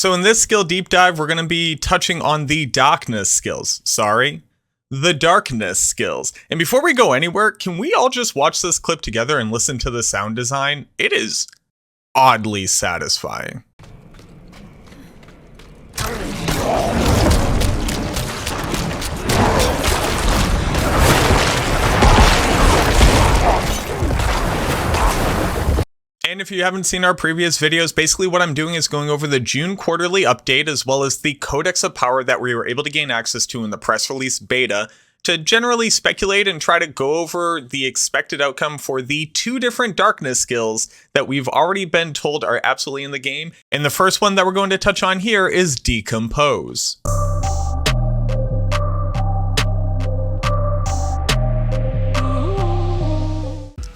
So in this skill deep dive, we're going to be touching on the darkness skills. The darkness skills. And before we go anywhere, can we all just watch this clip together and listen to the sound design? It is oddly satisfying. And if you haven't seen our previous videos, basically what I'm doing is going over the June quarterly update as well as the Codex of Power that we were able to gain access to in the press release beta to generally speculate and try to go over the expected outcome for the two different darkness skills that we've already been told are absolutely in the game. And the first one that we're going to touch on here is Decompose.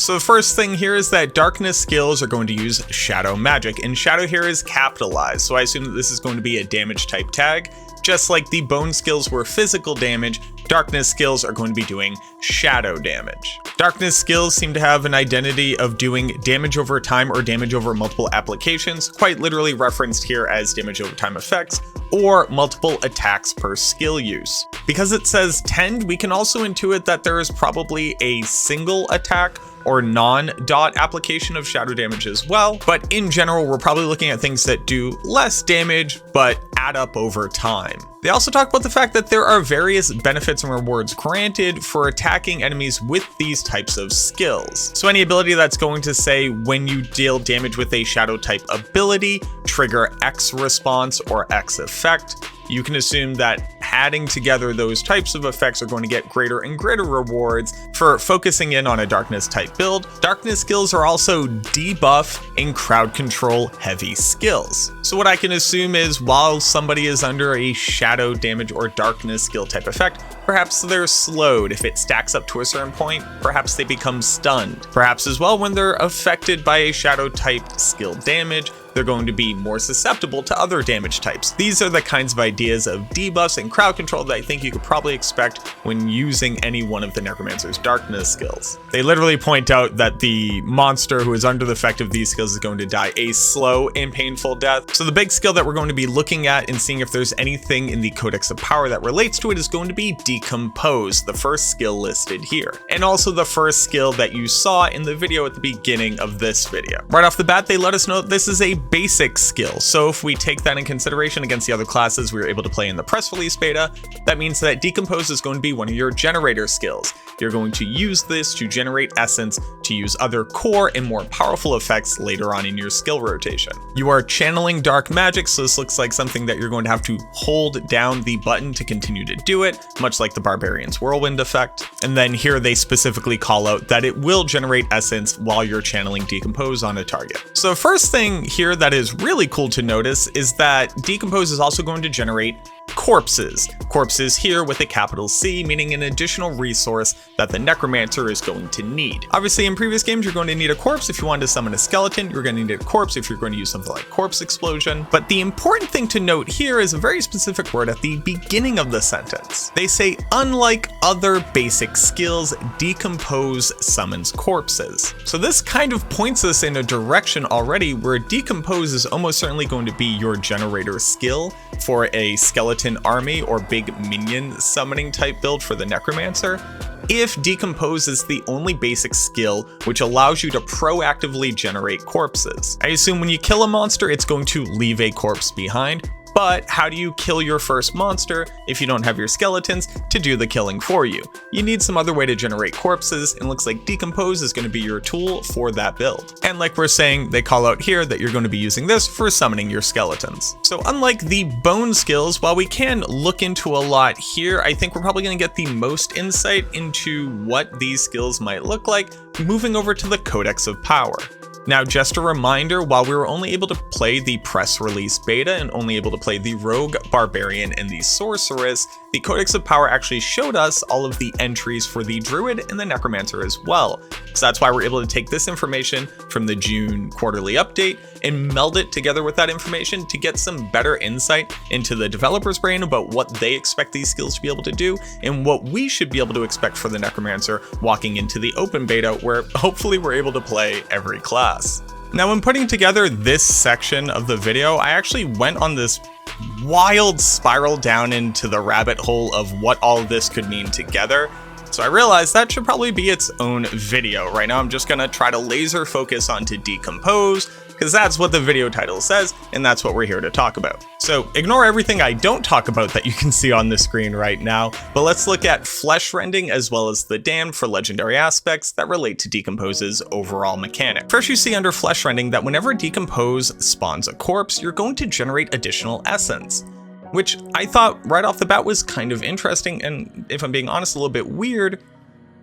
So the first thing here is that darkness skills are going to use shadow magic, and shadow here is capitalized, so I assume that this is going to be a damage type tag. Just like the bone skills were physical damage, darkness skills are going to be doing shadow damage. Darkness skills seem to have an identity of doing damage over time or damage over multiple applications, quite literally referenced here as damage over time effects, or multiple attacks per skill use. Because it says tend, we can also intuit that there is probably a single attack or non-dot application of shadow damage as well, but in general we're probably looking at things that do less damage but add up over time. They also talk about the fact that there are various benefits and rewards granted for attacking enemies with these types of skills. So any ability that's going to say when you deal damage with a shadow type ability, trigger X response or X effect, you can assume that adding together those types of effects are going to get greater and greater rewards for focusing in on a darkness type build. Darkness skills are also debuff and crowd control heavy skills. So what I can assume is while somebody is under a shadow damage or darkness skill type effect, perhaps they're slowed. If it stacks up to a certain point, perhaps they become stunned. Perhaps as well when they're affected by a shadow type skill damage, they're going to be more susceptible to other damage types. These are the kinds of ideas of debuffs and crowd control that I think you could probably expect when using any one of the Necromancer's darkness skills. They literally point out that the monster who is under the effect of these skills is going to die a slow and painful death. So the big skill that we're going to be looking at and seeing if there's anything in the Codex of Power that relates to it is going to be Decompose, the first skill listed here. And also the first skill that you saw in the video at the beginning of this video. Right off the bat, they let us know that this is a basic skill. So if we take that in consideration against the other classes we were able to play in the press release beta, that means that Decompose is going to be one of your generator skills. You're going to use this to generate essence to use other core and more powerful effects later on in your skill rotation. You are channeling dark magic, so this looks like something that you're going to have to hold down the button to continue to do it, much like the Barbarian's Whirlwind effect. And then here they specifically call out that it will generate essence while you're channeling Decompose on a target. So first thing here that is really cool to notice is that Decompose is also going to generate corpses. Corpses here with a capital C, meaning an additional resource that the Necromancer is going to need. Obviously in previous games you're going to need a corpse if you wanted to summon a skeleton, you're going to need a corpse if you're going to use something like Corpse Explosion. But the important thing to note here is a very specific word at the beginning of the sentence. They say, unlike other basic skills, Decompose summons corpses. So this kind of points us in a direction already where Decompose is almost certainly going to be your generator skill for a skeleton army or big minion summoning type build for the Necromancer, if Decompose is the only basic skill which allows you to proactively generate corpses. I assume when you kill a monster, it's going to leave a corpse behind. But how do you kill your first monster if you don't have your skeletons to do the killing for you? You need some other way to generate corpses, and looks like Decompose is going to be your tool for that build. And like we're saying, they call out here that you're going to be using this for summoning your skeletons. So unlike the bone skills, while we can look into a lot here, I think we're probably going to get the most insight into what these skills might look like moving over to the Codex of Power. Now, just a reminder, while we were only able to play the press release beta and only able to play the Rogue, Barbarian, and the Sorceress, the Codex of Power actually showed us all of the entries for the Druid and the Necromancer as well. So that's why we're able to take this information from the June quarterly update and meld it together with that information to get some better insight into the developer's brain about what they expect these skills to be able to do and what we should be able to expect for the Necromancer walking into the open beta, where hopefully we're able to play every class. Now, when putting together this section of the video, I actually went on this wild spiral down into the rabbit hole of what all of this could mean together. So I realized that should probably be its own video. Right now I'm just gonna try to laser focus onto Decompose, because that's what the video title says, and that's what we're here to talk about. So ignore everything I don't talk about that you can see on the screen right now, but let's look at flesh rending as well as the damned for legendary aspects that relate to Decompose's overall mechanic. First, you see under flesh rending that whenever Decompose spawns a corpse, you're going to generate additional essence, which I thought right off the bat was kind of interesting, and if I'm being honest, a little bit weird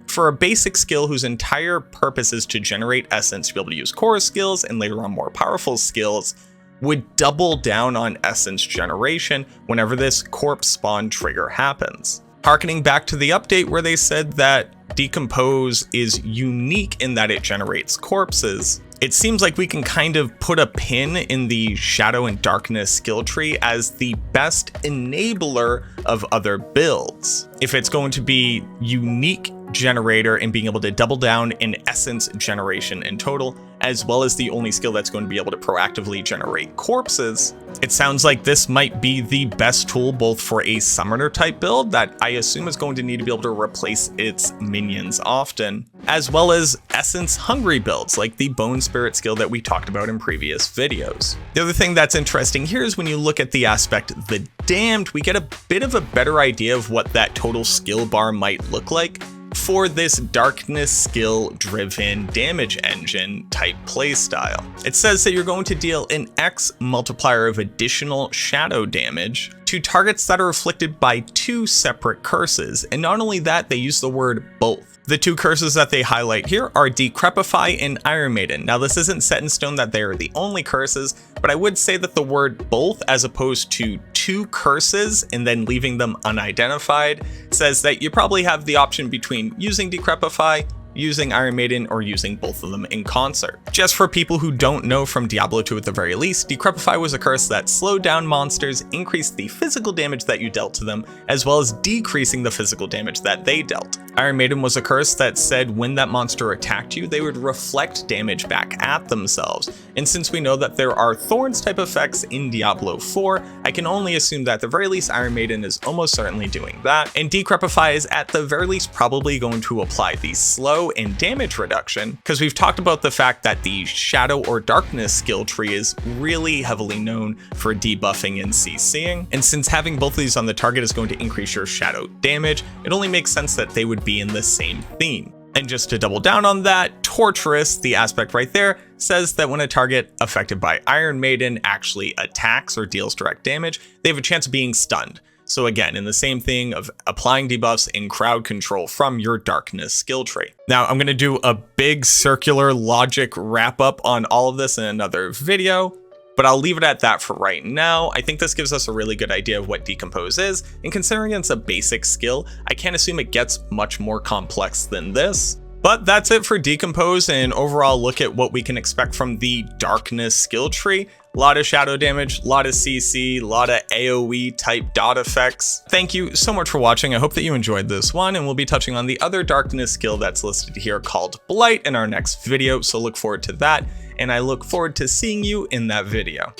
for a basic skill whose entire purpose is to generate essence to be able to use core skills and later on more powerful skills, would double down on essence generation whenever this corpse spawn trigger happens. Harkening back to the update where they said that Decompose is unique in that it generates corpses, it seems like we can kind of put a pin in the Shadow and Darkness skill tree as the best enabler of other builds. If it's going to be unique generator and being able to double down in essence generation in total, as well as the only skill that's going to be able to proactively generate corpses, it sounds like this might be the best tool both for a summoner type build that I assume is going to need to be able to replace its minions often, as well as essence hungry builds like the Bone Spirit skill that we talked about in previous videos. The other thing that's interesting here is when you look at the aspect the damned, we get a bit of a better idea of what that total skill bar might look like for this darkness skill driven damage engine type playstyle. It says that you're going to deal an X multiplier of additional shadow damage to targets that are afflicted by 2 separate curses, and not only that, they use the word both. The 2 curses that they highlight here are Decrepify and Iron Maiden. Now this isn't set in stone that they are the only curses, but I would say that the word both as opposed to 2 curses and then leaving them unidentified says that you probably have the option between using Decrepify, using Iron Maiden, or using both of them in concert. Just for people who don't know from Diablo 2 at the very least, Decrepify was a curse that slowed down monsters, increased the physical damage that you dealt to them, as well as decreasing the physical damage that they dealt. Iron Maiden was a curse that said when that monster attacked you, they would reflect damage back at themselves. And since we know that there are Thorns type effects in Diablo 4, I can only assume that at the very least Iron Maiden is almost certainly doing that, and Decrepify is at the very least probably going to apply the slow and damage reduction, because we've talked about the fact that the Shadow or Darkness skill tree is really heavily known for debuffing and CCing, and since having both of these on the target is going to increase your shadow damage, it only makes sense that they would be in the same theme. And just to double down on that, Torturous, the aspect right there, says that when a target affected by Iron Maiden actually attacks or deals direct damage, they have a chance of being stunned. So again, in the same thing of applying debuffs in crowd control from your Darkness skill tree. Now I'm going to do a big circular logic wrap up on all of this in another video, but I'll leave it at that for right now. I think this gives us a really good idea of what Decompose is, and considering it's a basic skill, I can't assume it gets much more complex than this. But that's it for Decompose and an overall look at what we can expect from the Darkness skill tree. A lot of shadow damage, a lot of CC, a lot of AoE type dot effects. Thank you so much for watching. I hope that you enjoyed this one, and we'll be touching on the other Darkness skill that's listed here called Blight in our next video, so look forward to that, and I look forward to seeing you in that video.